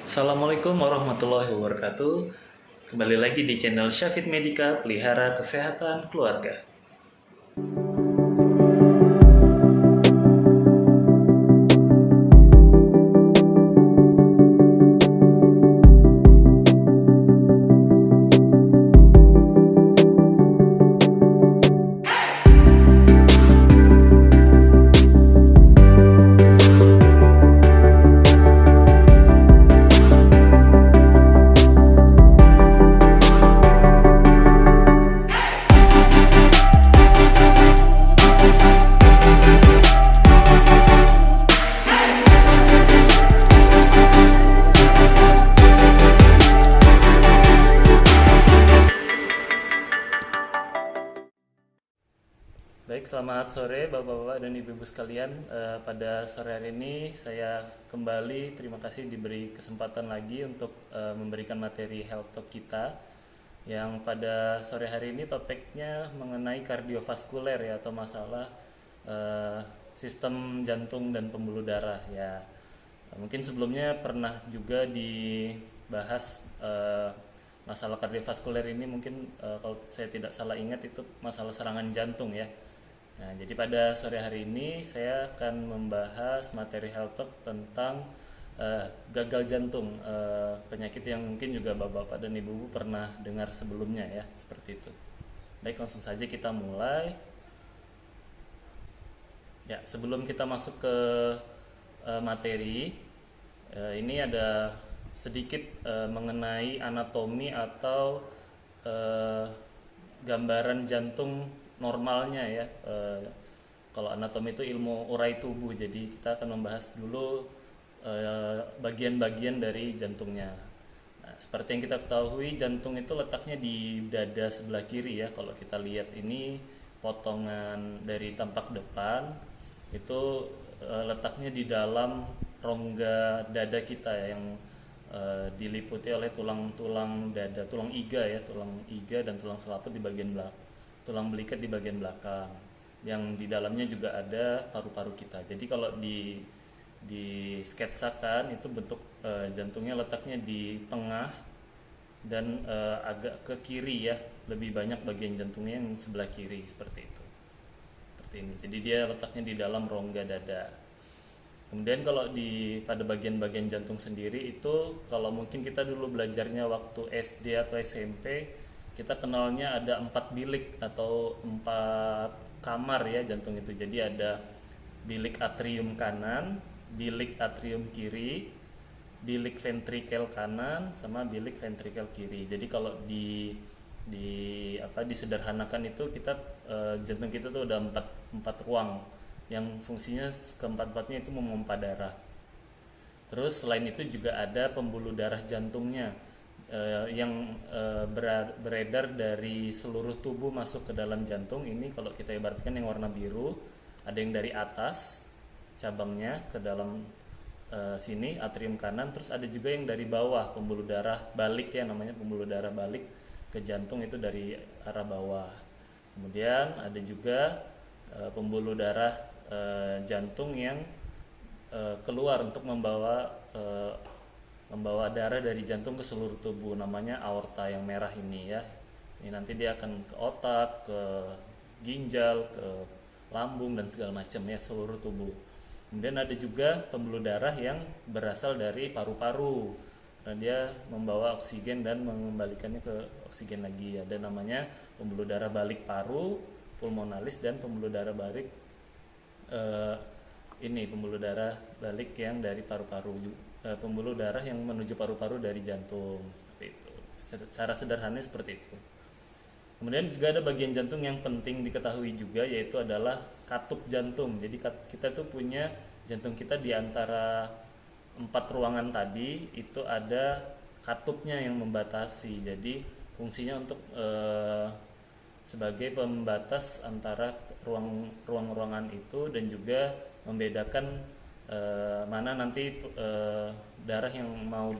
Assalamualaikum warahmatullahi wabarakatuh. Kembali lagi di channel Syafid Medika, pelihara kesehatan keluarga. Baik, selamat sore Bapak-bapak dan Ibu-ibu sekalian. Pada sore hari ini saya kembali terima kasih diberi kesempatan lagi untuk memberikan materi health talk kita. Yang pada sore hari ini topiknya mengenai kardiovaskuler ya, atau masalah sistem jantung dan pembuluh darah ya. Mungkin sebelumnya pernah juga dibahas masalah kardiovaskuler ini, mungkin kalau saya tidak salah ingat itu masalah serangan jantung ya. Nah, jadi pada sore hari ini saya akan membahas materi health talk tentang gagal jantung, penyakit yang mungkin juga bapak-bapak dan ibu-ibu pernah dengar sebelumnya ya, seperti itu. Baik, langsung saja kita mulai. Ya, sebelum kita masuk ke materi, ini ada sedikit mengenai anatomi atau eh, gambaran jantung normalnya ya. Kalau anatomi itu ilmu urai tubuh, jadi kita akan membahas dulu bagian-bagian dari jantungnya. Nah, seperti yang kita ketahui, jantung itu letaknya di dada sebelah kiri ya. Kalau kita lihat ini potongan dari tampak depan, itu letaknya di dalam rongga dada kita ya, yang diliputi oleh tulang-tulang dada, tulang iga ya, tulang iga dan tulang selaput di bagian belakang, tulang belikat di bagian belakang, yang di dalamnya juga ada paru-paru kita. Jadi kalau di sketsakan itu bentuk jantungnya letaknya di tengah dan agak ke kiri ya, lebih banyak bagian jantungnya yang sebelah kiri seperti itu, seperti ini. Jadi dia letaknya di dalam rongga dada. Kemudian kalau pada bagian-bagian jantung sendiri itu, kalau mungkin kita dulu belajarnya waktu SD atau SMP, kita kenalnya ada 4 bilik atau 4 kamar ya jantung itu. Jadi ada bilik atrium kanan, bilik atrium kiri, bilik ventrikel kanan, sama bilik ventrikel kiri. Jadi kalau disederhanakan itu kita jantung kita tuh ada empat ruang yang fungsinya keempat-empatnya itu memompa darah. Terus selain itu juga ada pembuluh darah jantungnya yang beredar dari seluruh tubuh masuk ke dalam jantung. Ini kalau kita ibaratkan yang warna biru, ada yang dari atas cabangnya ke dalam sini atrium kanan, terus ada juga yang dari bawah, pembuluh darah balik ya, namanya pembuluh darah balik ke jantung itu dari arah bawah. Kemudian ada juga pembuluh darah jantung yang keluar untuk membawa darah dari jantung ke seluruh tubuh, namanya aorta yang merah ini ya. Ini nanti dia akan ke otak, ke ginjal, ke lambung dan segala macam ya, seluruh tubuh. Kemudian ada juga pembuluh darah yang berasal dari paru-paru, dan dia membawa oksigen dan mengembalikannya ke oksigen lagi. Ada namanya pembuluh darah balik paru, pulmonalis, dan pembuluh darah balik ini pembuluh darah balik yang dari paru-paru, pembuluh darah yang menuju paru-paru dari jantung, seperti itu. Secara sederhana seperti itu. Kemudian juga ada bagian jantung yang penting diketahui juga, yaitu adalah katup jantung. Jadi kita tuh punya jantung kita di antara 4 ruangan tadi itu ada katupnya yang membatasi. Jadi fungsinya untuk sebagai pembatas antara ruang-ruangan itu, dan juga membedakan mana nanti darah yang mau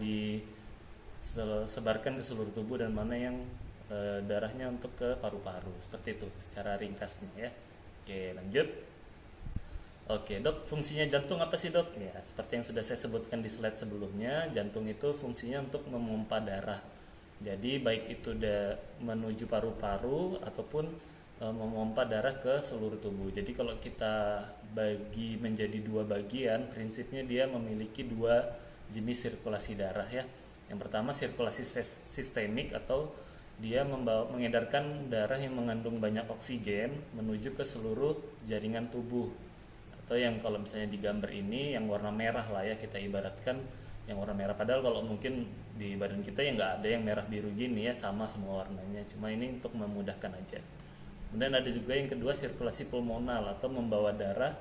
disebarkan ke seluruh tubuh dan mana yang darahnya untuk ke paru-paru. Seperti itu secara ringkasnya ya. Oke, lanjut. Oke, dok, fungsinya jantung apa sih, dok? Ya, seperti yang sudah saya sebutkan di slide sebelumnya, jantung itu fungsinya untuk memompa darah. Jadi baik itu menuju paru-paru ataupun memompa darah ke seluruh tubuh. Jadi kalau kita bagi menjadi dua bagian, prinsipnya dia memiliki dua jenis sirkulasi darah ya. Yang pertama sirkulasi sistemik atau dia mengedarkan darah yang mengandung banyak oksigen menuju ke seluruh jaringan tubuh, atau yang kalau misalnya di gambar ini yang warna merah lah ya, kita ibaratkan yang warna merah, padahal kalau mungkin di badan kita ya nggak ada yang merah biru gini ya, sama semua warnanya, cuma ini untuk memudahkan aja. Kemudian ada juga yang kedua sirkulasi pulmonal atau membawa darah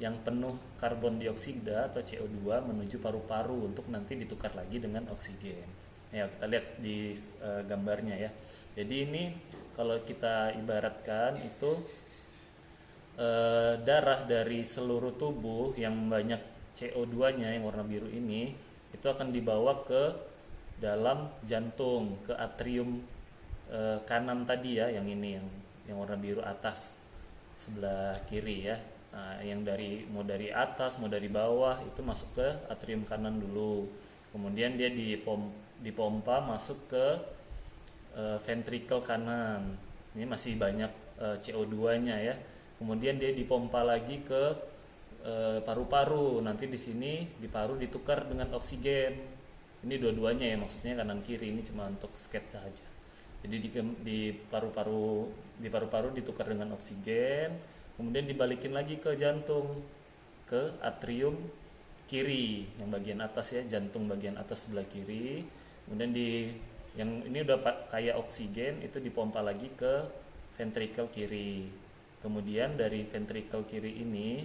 yang penuh karbon dioksida atau CO2 menuju paru-paru untuk nanti ditukar lagi dengan oksigen. Ya, kita lihat di gambarnya ya. Jadi ini kalau kita ibaratkan itu darah dari seluruh tubuh yang banyak CO2-nya yang warna biru ini itu akan dibawa ke dalam jantung, ke atrium kanan tadi ya, yang ini yang warna biru atas sebelah kiri ya. Nah, yang mau dari atas mau dari bawah itu masuk ke atrium kanan dulu. Kemudian dia dipompa masuk ke ventricle kanan. Ini masih banyak CO2-nya ya. Kemudian dia dipompa lagi ke paru-paru. Nanti di sini di paru ditukar dengan oksigen. Ini dua-duanya ya, maksudnya kanan kiri, ini cuma untuk sketsa saja. Jadi di paru-paru ditukar dengan oksigen, kemudian dibalikin lagi ke jantung, ke atrium kiri yang bagian atas ya, jantung bagian atas sebelah kiri. Kemudian yang ini udah kayak oksigen itu dipompa lagi ke ventricle kiri. Kemudian dari ventricle kiri ini,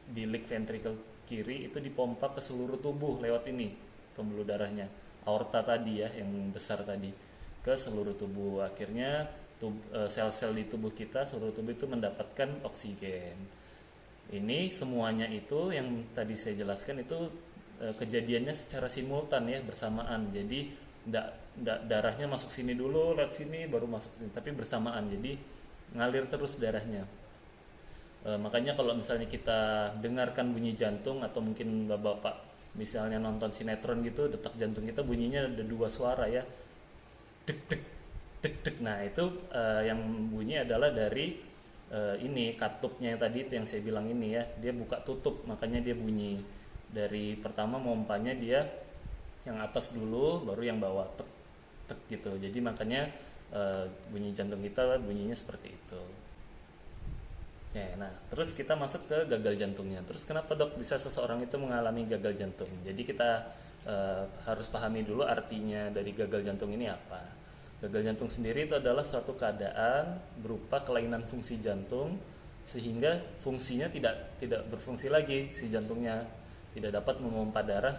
bilik ventricle kiri itu dipompa ke seluruh tubuh lewat ini pembuluh darahnya, aorta tadi ya yang besar tadi, ke seluruh tubuh. Akhirnya sel-sel di tubuh kita, seluruh tubuh itu mendapatkan oksigen. Ini semuanya itu yang tadi saya jelaskan itu kejadiannya secara simultan ya, bersamaan. Jadi darahnya masuk sini dulu, lewat sini baru masuk sini, tapi bersamaan. Jadi ngalir terus darahnya. Makanya kalau misalnya kita dengarkan bunyi jantung, atau mungkin bapak-bapak misalnya nonton sinetron gitu, detak jantung kita bunyinya ada dua suara ya, dek dek dek dek. Nah itu yang bunyi adalah dari ini katupnya yang tadi itu yang saya bilang ini ya, dia buka tutup, makanya dia bunyi. Dari pertama mompanya dia yang atas dulu, baru yang bawah tek tek gitu. Jadi makanya bunyi jantung kita bunyinya seperti itu. Ya, nah terus kita masuk ke gagal jantungnya. Terus kenapa dok bisa seseorang itu mengalami gagal jantung? Jadi kita harus pahami dulu artinya dari gagal jantung ini apa. Gagal jantung sendiri itu adalah suatu keadaan berupa kelainan fungsi jantung sehingga fungsinya tidak berfungsi lagi, si jantungnya tidak dapat memompa darah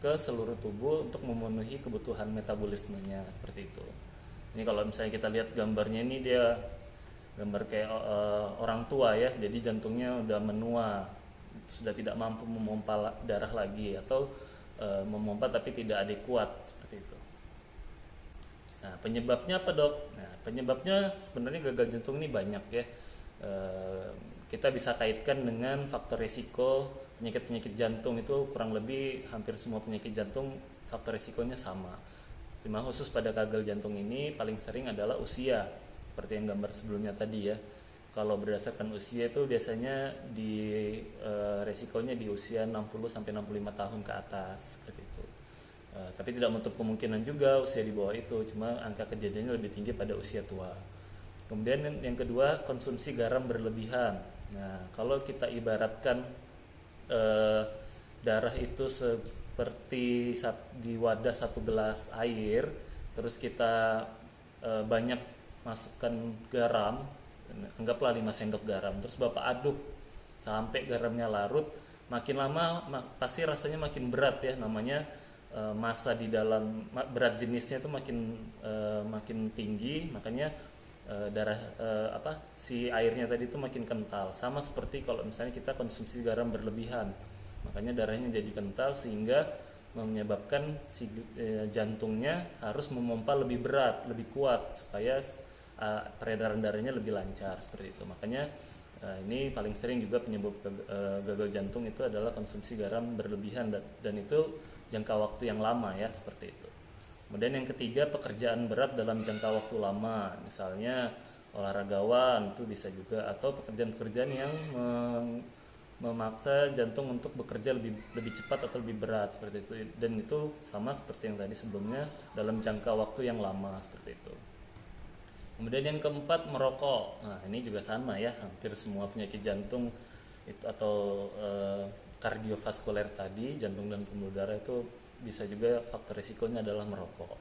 ke seluruh tubuh untuk memenuhi kebutuhan metabolismenya, seperti itu. Ini kalau misalnya kita lihat gambarnya, ini dia gambar kayak orang tua ya, jadi jantungnya udah menua, sudah tidak mampu memompa darah lagi, atau memompa tapi tidak adekuat, seperti itu. Nah penyebabnya apa dok? Nah penyebabnya sebenarnya gagal jantung ini banyak ya. Kita bisa kaitkan dengan faktor resiko penyakit jantung, itu kurang lebih hampir semua penyakit jantung faktor resikonya sama. Cuma khusus pada gagal jantung ini paling sering adalah usia, seperti yang gambar sebelumnya tadi ya. Kalau berdasarkan usia itu biasanya resikonya di usia 60 sampai 65 tahun ke atas, seperti itu. Tapi tidak menutup kemungkinan juga usia di bawah itu, cuma angka kejadiannya lebih tinggi pada usia tua. Kemudian yang kedua, konsumsi garam berlebihan. Nah, kalau kita ibaratkan darah itu seperti di wadah satu gelas air, terus kita banyak masukkan garam, anggaplah 5 sendok garam, terus bapak aduk sampai garamnya larut, makin lama pasti rasanya makin berat ya, namanya massa di dalam berat jenisnya itu makin tinggi, makanya si airnya tadi itu makin kental. Sama seperti kalau misalnya kita konsumsi garam berlebihan, makanya darahnya jadi kental sehingga menyebabkan si jantungnya harus memompa lebih berat, lebih kuat supaya peredaran darahnya lebih lancar, seperti itu. Makanya Ini paling sering juga penyebab gagal jantung itu adalah konsumsi garam berlebihan, dan itu jangka waktu yang lama ya, seperti itu. Kemudian yang ketiga, pekerjaan berat dalam jangka waktu lama, misalnya olahragawan itu bisa juga, atau pekerjaan-pekerjaan yang memaksa jantung untuk bekerja lebih lebih cepat atau lebih berat, seperti itu. Dan itu sama seperti yang tadi sebelumnya, dalam jangka waktu yang lama, seperti itu. Kemudian yang keempat, merokok. Nah, ini juga sama ya, hampir semua penyakit jantung itu atau kardiovaskuler tadi, jantung dan pembuluh darah, itu bisa juga faktor risikonya adalah merokok.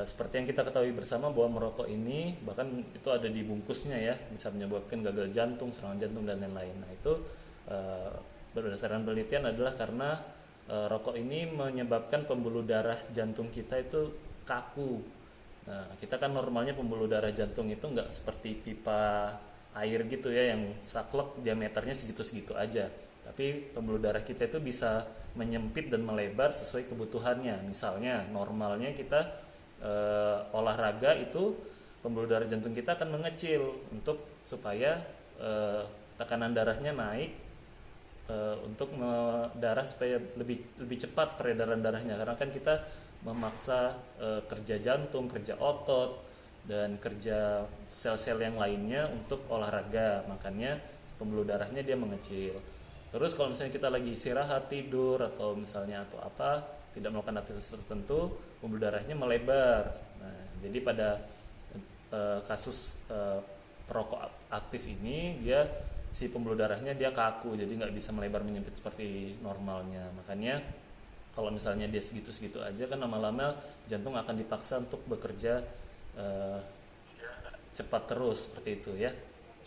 Seperti yang kita ketahui bersama bahwa merokok ini bahkan itu ada di bungkusnya ya, bisa menyebabkan gagal jantung, serangan jantung dan lain-lain. Nah, itu berdasarkan penelitian adalah karena rokok ini menyebabkan pembuluh darah jantung kita itu kaku. Nah, kita kan normalnya pembuluh darah jantung itu nggak seperti pipa air gitu ya, yang saklek diameternya segitu-segitu aja. Tapi pembuluh darah kita itu bisa menyempit dan melebar sesuai kebutuhannya. Misalnya normalnya kita olahraga itu pembuluh darah jantung kita akan mengecil untuk supaya tekanan darahnya naik, untuk darah supaya lebih cepat peredaran darahnya, karena kan kita memaksa kerja jantung, kerja otot, dan kerja sel-sel yang lainnya untuk olahraga, makanya pembuluh darahnya dia mengecil. Terus kalau misalnya kita lagi istirahat, tidur, atau misalnya atau apa, tidak melakukan aktivitas tertentu, pembuluh darahnya melebar. Nah, jadi pada kasus perokok aktif ini, dia si pembuluh darahnya dia kaku, jadi nggak bisa melebar menyempit seperti normalnya. Makanya kalau misalnya dia segitu-segitu aja, kan lama-lama jantung akan dipaksa untuk bekerja cepat terus, seperti itu ya.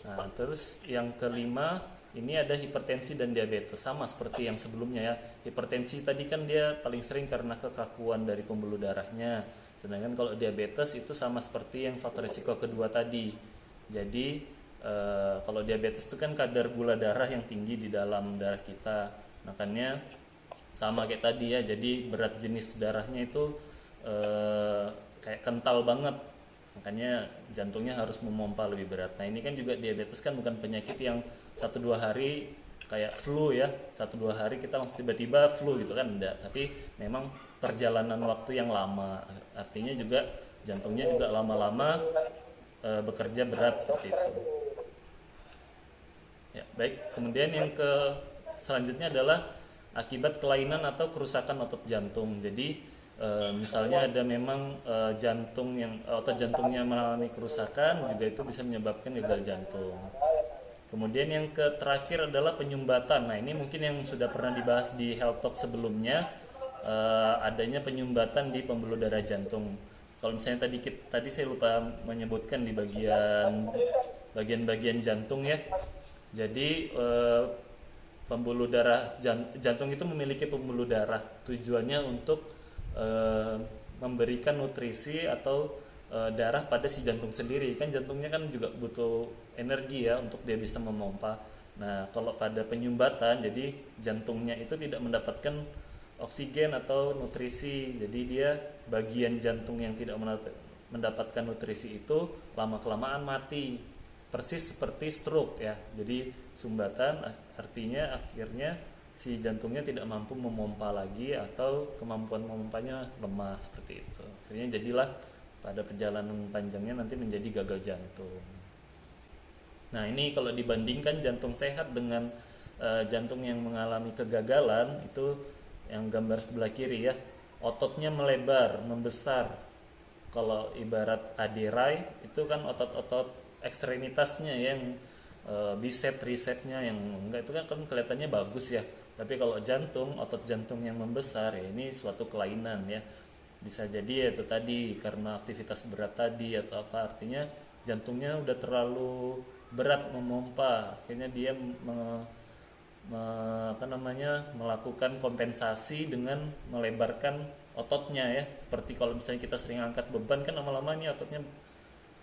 Nah, terus yang kelima, ini ada hipertensi dan diabetes, sama seperti yang sebelumnya ya. Hipertensi tadi kan dia paling sering karena kekakuan dari pembuluh darahnya, sedangkan kalau diabetes itu sama seperti yang faktor risiko kedua tadi. Jadi kalau diabetes itu kan kadar gula darah yang tinggi di dalam darah kita, makanya sama kayak tadi ya, jadi berat jenis darahnya itu kayak kental banget, makanya jantungnya harus memompa lebih berat. Nah, ini kan juga diabetes kan bukan penyakit yang 1-2 hari kayak flu ya, 1-2 hari kita langsung tiba-tiba flu gitu kan, enggak, tapi memang perjalanan waktu yang lama, artinya juga jantungnya juga lama-lama bekerja berat, seperti itu ya. Baik, kemudian yang selanjutnya adalah akibat kelainan atau kerusakan otot jantung. Jadi misalnya ada memang jantung yang otot jantungnya mengalami kerusakan, juga itu bisa menyebabkan gagal jantung. Kemudian yang terakhir adalah penyumbatan. Nah, ini mungkin yang sudah pernah dibahas di Health Talk sebelumnya, adanya penyumbatan di pembuluh darah jantung. Kalau misalnya tadi saya lupa menyebutkan di bagian-bagian jantung ya. Jadi pembuluh darah jantung itu memiliki pembuluh darah, tujuannya untuk memberikan nutrisi atau darah pada si jantung sendiri. Kan jantungnya kan juga butuh energi ya untuk dia bisa memompa. Nah, kalau pada penyumbatan, jadi jantungnya itu tidak mendapatkan oksigen atau nutrisi, jadi dia bagian jantung yang tidak mendapatkan nutrisi itu lama-kelamaan mati, persis seperti stroke ya. Jadi sumbatan artinya akhirnya si jantungnya tidak mampu memompa lagi, atau kemampuan memompanya lemah, seperti itu. Akhirnya jadilah pada perjalanan panjangnya nanti menjadi gagal jantung. Nah, ini kalau dibandingkan jantung sehat dengan jantung yang mengalami kegagalan, itu yang gambar sebelah kiri ya, ototnya melebar, membesar. Kalau ibarat aderai itu kan otot-otot ekstremitasnya yang bicep, tricepnya yang enggak, itu kan kelihatannya bagus ya. Tapi kalau jantung, otot jantung yang membesar ya, ini suatu kelainan ya. Bisa jadi ya itu tadi karena aktivitas berat tadi atau apa, artinya jantungnya udah terlalu berat memompa, akhirnya dia melakukan kompensasi dengan melebarkan ototnya ya. Seperti kalau misalnya kita sering angkat beban kan lama-lama ini ototnya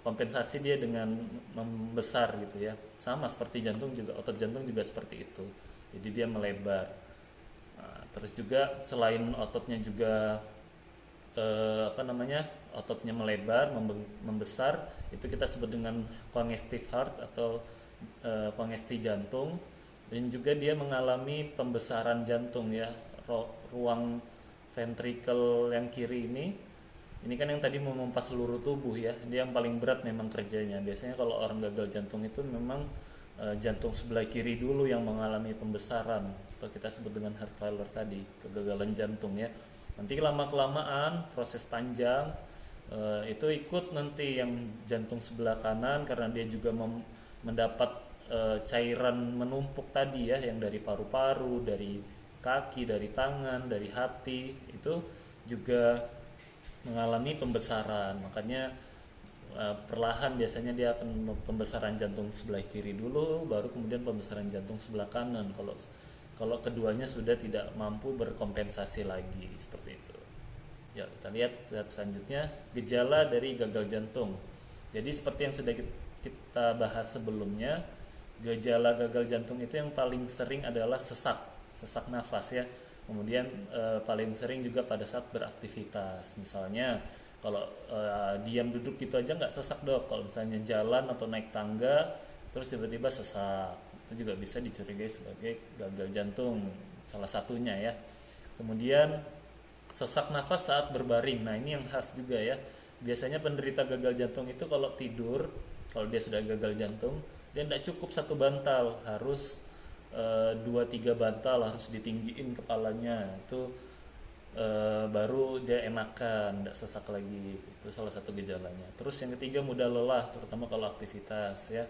kompensasi dia dengan membesar gitu ya. Sama seperti jantung juga, otot jantung juga seperti itu. Jadi dia melebar. Nah, terus juga selain ototnya juga ototnya melebar, membesar, itu kita sebut dengan congestive heart atau pengesti jantung, dan juga dia mengalami pembesaran jantung ya. Ruang ventrikel yang kiri ini kan yang tadi memompa seluruh tubuh ya, dia yang paling berat memang kerjanya. Biasanya kalau orang gagal jantung itu memang jantung sebelah kiri dulu yang mengalami pembesaran, atau kita sebut dengan heart failure tadi, kegagalan jantung ya. Nanti lama kelamaan proses panjang itu ikut nanti yang jantung sebelah kanan, karena dia juga mendapat cairan menumpuk tadi ya, yang dari paru-paru, dari kaki, dari tangan, dari hati, itu juga mengalami pembesaran. Makanya perlahan biasanya dia akan pembesaran jantung sebelah kiri dulu, baru kemudian pembesaran jantung sebelah kanan kalau kalau keduanya sudah tidak mampu berkompensasi lagi, seperti itu. Ya, kita lihat selanjutnya gejala dari gagal jantung. Jadi seperti yang sudah kita bahas sebelumnya, gejala gagal jantung itu yang paling sering adalah sesak nafas ya. Kemudian paling sering juga pada saat beraktivitas. Misalnya kalau diam duduk gitu aja nggak sesak dok. Kalau misalnya jalan atau naik tangga terus tiba-tiba sesak, itu juga bisa dicurigai sebagai gagal jantung, salah satunya ya. Kemudian sesak nafas saat berbaring. Nah ini yang khas juga ya. Biasanya penderita gagal jantung itu kalau tidur, kalau dia sudah gagal jantung, dia tidak cukup satu bantal, harus 2-3 bantal, harus ditinggiin kepalanya. Itu baru dia enakan, tidak sesak lagi. Itu salah satu gejalanya. Terus yang ketiga mudah lelah, terutama kalau aktivitas ya.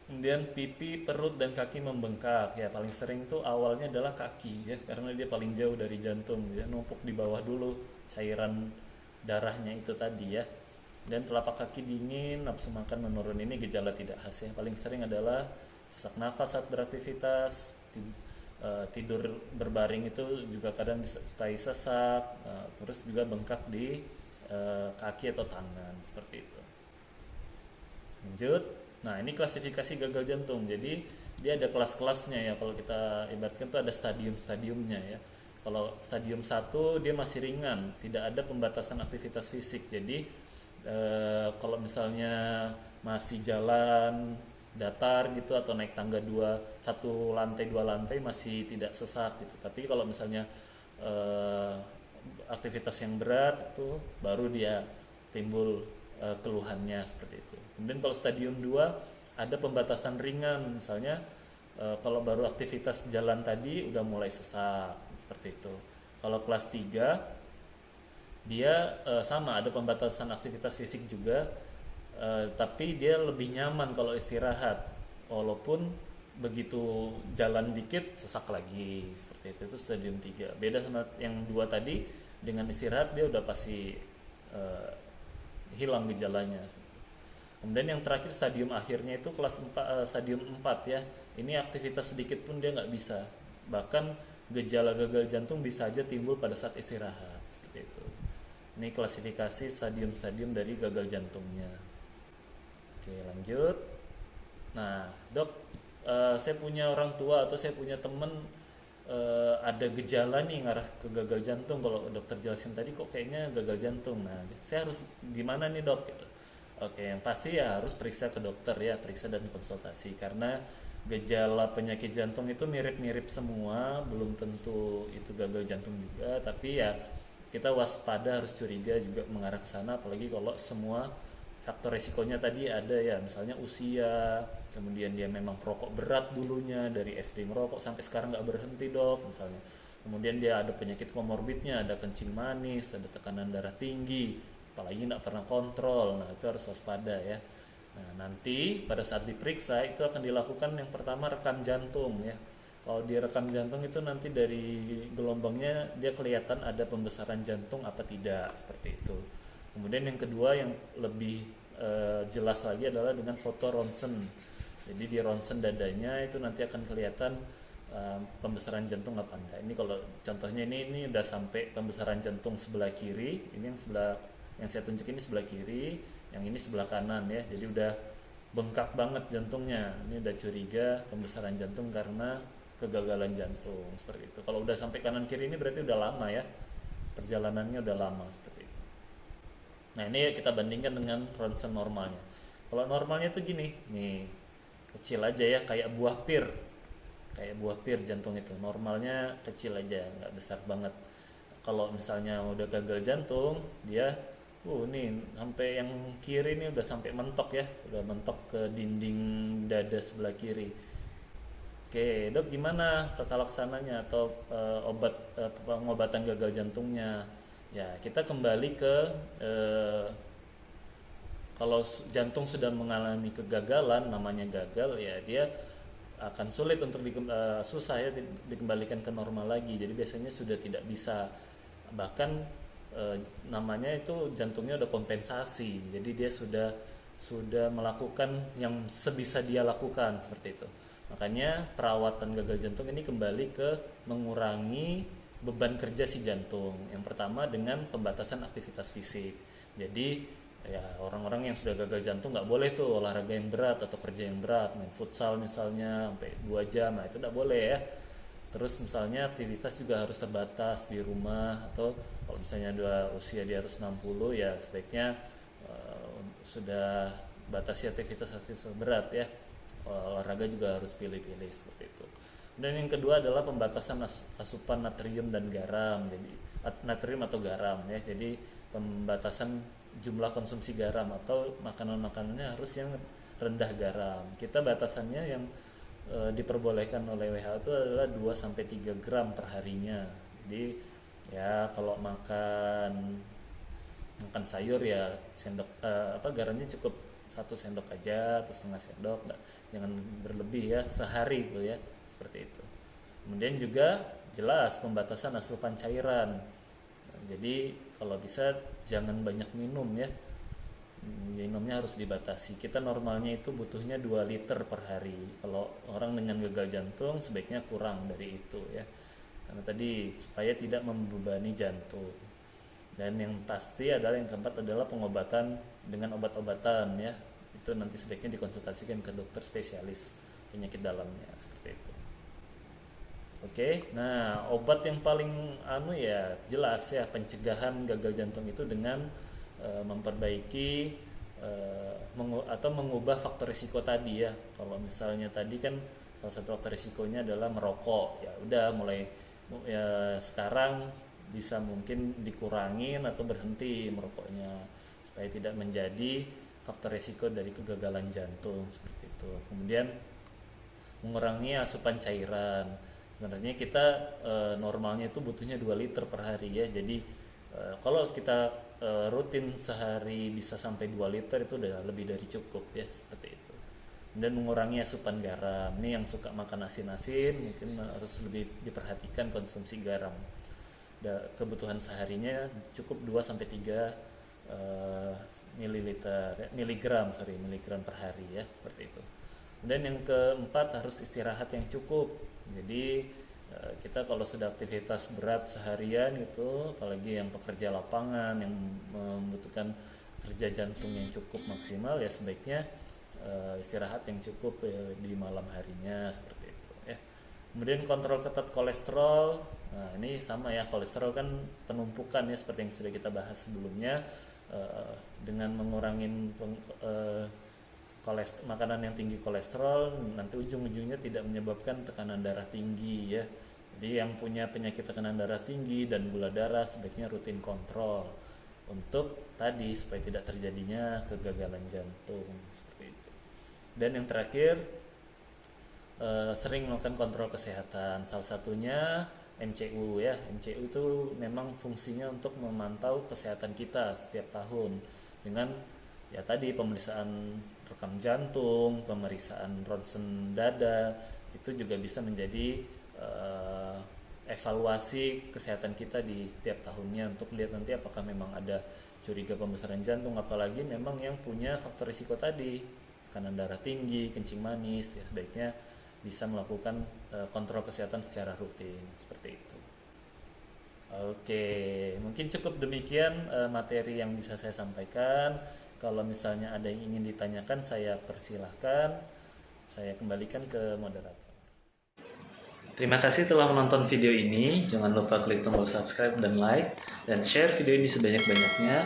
Kemudian pipi, perut, dan kaki membengkak ya. Paling sering tuh awalnya adalah kaki ya, karena dia paling jauh dari jantung ya, numpuk di bawah dulu cairan darahnya itu tadi ya. Dan telapak kaki dingin, nafsu makan menurun, ini gejala tidak khas ya. Paling sering adalah sesak nafas saat beraktivitas, tidur berbaring itu juga kadang disertai sesak, terus juga bengkak di kaki atau tangan, seperti itu. Lanjut. Nah, ini klasifikasi gagal jantung. Jadi, dia ada kelas-kelasnya ya. Kalau kita ibaratkan itu ada stadium-stadiumnya ya. Kalau stadium 1 dia masih ringan, tidak ada pembatasan aktivitas fisik. Jadi, kalau misalnya masih jalan datar gitu atau naik tangga satu lantai dua lantai masih tidak sesak gitu. Tapi kalau misalnya aktivitas yang berat itu baru dia timbul keluhannya seperti itu. Kemudian kalau stadium 2 ada pembatasan ringan, misalnya kalau baru aktivitas jalan tadi udah mulai sesak, seperti itu. Kalau kelas 3 dia sama, ada pembatasan aktivitas fisik juga, tapi dia lebih nyaman kalau istirahat, walaupun begitu jalan dikit sesak lagi, seperti itu stadium 3. Beda sama yang 2 tadi, dengan istirahat dia udah pasti hilang gejalanya. Kemudian yang terakhir stadium akhirnya itu kelas 4, stadium 4 ya. Ini aktivitas sedikit pun dia nggak bisa. Bahkan gejala gagal jantung bisa aja timbul pada saat istirahat, seperti itu. Ini klasifikasi stadium-stadium dari gagal jantungnya. Oke, lanjut. Nah, dok, saya punya orang tua atau saya punya temen ada gejala nih ngarah ke gagal jantung. Kalau dokter jelasin tadi kok kayaknya gagal jantung. Nah, saya harus gimana nih dok? Oke, yang pasti ya harus periksa ke dokter ya, periksa dan konsultasi, karena gejala penyakit jantung itu mirip-mirip semua, belum tentu itu gagal jantung juga, tapi ya kita waspada, harus curiga juga mengarah ke sana, apalagi kalau semua faktor resikonya tadi ada ya, misalnya usia, kemudian dia memang perokok berat dulunya, dari SD ngerokok sampai sekarang nggak berhenti dok misalnya, kemudian dia ada penyakit komorbidnya, ada kencing manis, ada tekanan darah tinggi, apalagi nggak pernah kontrol. Nah itu harus waspada ya. Nah nanti pada saat diperiksa itu akan dilakukan yang pertama rekam jantung ya. Kalau di rekam jantung itu nanti dari gelombangnya dia kelihatan ada pembesaran jantung apa tidak, seperti itu. Kemudian yang kedua yang lebih jelas lagi adalah dengan foto ronsen. Jadi di ronsen dadanya itu nanti akan kelihatan pembesaran jantung apa enggak. Ini kalau contohnya ini udah sampai pembesaran jantung sebelah kiri. Ini yang saya tunjuk ini sebelah kiri, yang ini sebelah kanan ya. Jadi udah bengkak banget jantungnya. Ini udah curiga pembesaran jantung karena kegagalan jantung, seperti itu. Kalau udah sampai kanan kiri ini berarti udah lama ya, perjalanannya udah lama, seperti itu. Nah ini kita bandingkan dengan ronsen normalnya. Kalau normalnya tuh gini nih, kecil aja ya, kayak buah pir jantung itu normalnya kecil aja, nggak besar banget. Kalau misalnya udah gagal jantung, dia nih sampai yang kiri ini udah sampai mentok ya, udah mentok ke dinding dada sebelah kiri. Oke, dok gimana tata laksananya atau pengobatan gagal jantungnya? Ya, kita kembali ke eh, kalau jantung sudah mengalami kegagalan, namanya gagal ya, dia akan sulit untuk susah ya dikembalikan ke normal lagi. Jadi biasanya sudah tidak bisa, bahkan namanya itu jantungnya udah kompensasi. Jadi dia sudah melakukan yang sebisa dia lakukan seperti itu. Makanya perawatan gagal jantung ini kembali ke mengurangi beban kerja si jantung. Yang pertama dengan pembatasan aktivitas fisik. Jadi ya orang-orang yang sudah gagal jantung nggak boleh tuh olahraga yang berat atau kerja yang berat, main futsal misalnya sampai 2 jam, nah itu nggak boleh ya. Terus misalnya aktivitas juga harus terbatas di rumah, atau kalau misalnya ada usia di atas 60 ya sebaiknya sudah batasi aktivitas berat ya. Olahraga juga harus pilih-pilih seperti itu. Dan yang kedua adalah pembatasan asupan natrium dan garam. Jadi natrium atau garam ya. Jadi pembatasan jumlah konsumsi garam atau makanan-makanannya harus yang rendah garam. Kita batasannya yang diperbolehkan oleh WHO itu adalah 2 sampai 3 gram per harinya. Jadi ya kalau makan sayur ya sendok garamnya cukup 1 sendok aja atau setengah sendok, jangan berlebih ya sehari itu ya, seperti itu. Kemudian juga jelas pembatasan asupan cairan. Jadi kalau bisa jangan banyak minum ya, minumnya harus dibatasi. Kita normalnya itu butuhnya 2 liter per hari. Kalau orang dengan gagal jantung sebaiknya kurang dari itu ya, karena tadi supaya tidak membebani jantung. Dan yang pasti adalah yang keempat adalah pengobatan dengan obat-obatan ya, itu nanti sebaiknya dikonsultasikan ke dokter spesialis penyakit dalamnya seperti itu. Oke, nah obat yang paling ya jelas ya pencegahan gagal jantung itu dengan memperbaiki atau mengubah faktor risiko tadi ya. Kalau misalnya tadi kan salah satu faktor risikonya adalah merokok, ya udah mulai ya sekarang bisa mungkin dikurangin atau berhenti merokoknya supaya tidak menjadi faktor risiko dari kegagalan jantung seperti itu. Kemudian mengurangi asupan cairan. Sebenarnya kita normalnya itu butuhnya 2 liter per hari ya. Jadi kalau kita rutin sehari bisa sampai 2 liter itu udah lebih dari cukup ya, seperti itu. Dan mengurangi asupan garam. Ini yang suka makan asin-asin mungkin harus lebih diperhatikan konsumsi garam. Kebutuhan seharinya cukup 2 sampai 3 miligram per hari ya, seperti itu. Dan yang keempat harus istirahat yang cukup. Jadi kita kalau sudah aktivitas berat seharian gitu, apalagi yang pekerja lapangan yang membutuhkan kerja jantung yang cukup maksimal ya sebaiknya istirahat yang cukup di malam harinya seperti itu ya. Kemudian kontrol ketat kolesterol. Nah ini sama ya, kolesterol kan penumpukan ya seperti yang sudah kita bahas sebelumnya. Dengan mengurangin makanan yang tinggi kolesterol nanti ujung-ujungnya tidak menyebabkan tekanan darah tinggi ya. Jadi yang punya penyakit tekanan darah tinggi dan gula darah sebaiknya rutin kontrol untuk tadi supaya tidak terjadinya kegagalan jantung seperti itu. Dan yang terakhir sering melakukan kontrol kesehatan, salah satunya MCU ya. MCU itu memang fungsinya untuk memantau kesehatan kita setiap tahun dengan ya tadi pemeriksaan rekam jantung, pemeriksaan ronsen dada, itu juga bisa menjadi evaluasi kesehatan kita di setiap tahunnya untuk lihat nanti apakah memang ada curiga pembesaran jantung, apalagi memang yang punya faktor risiko tadi, tekanan darah tinggi, kencing manis, ya sebaiknya bisa melakukan kontrol kesehatan secara rutin seperti itu. Oke, mungkin cukup demikian materi yang bisa saya sampaikan. Kalau misalnya ada yang ingin ditanyakan, saya persilahkan. Saya kembalikan ke moderator. Terima kasih telah menonton video ini. Jangan lupa klik tombol subscribe dan like, dan share video ini sebanyak-banyaknya.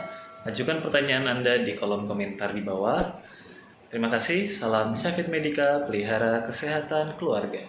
Ajukan pertanyaan Anda di kolom komentar di bawah. Terima kasih, salam Syafid Medika, pelihara kesehatan keluarga.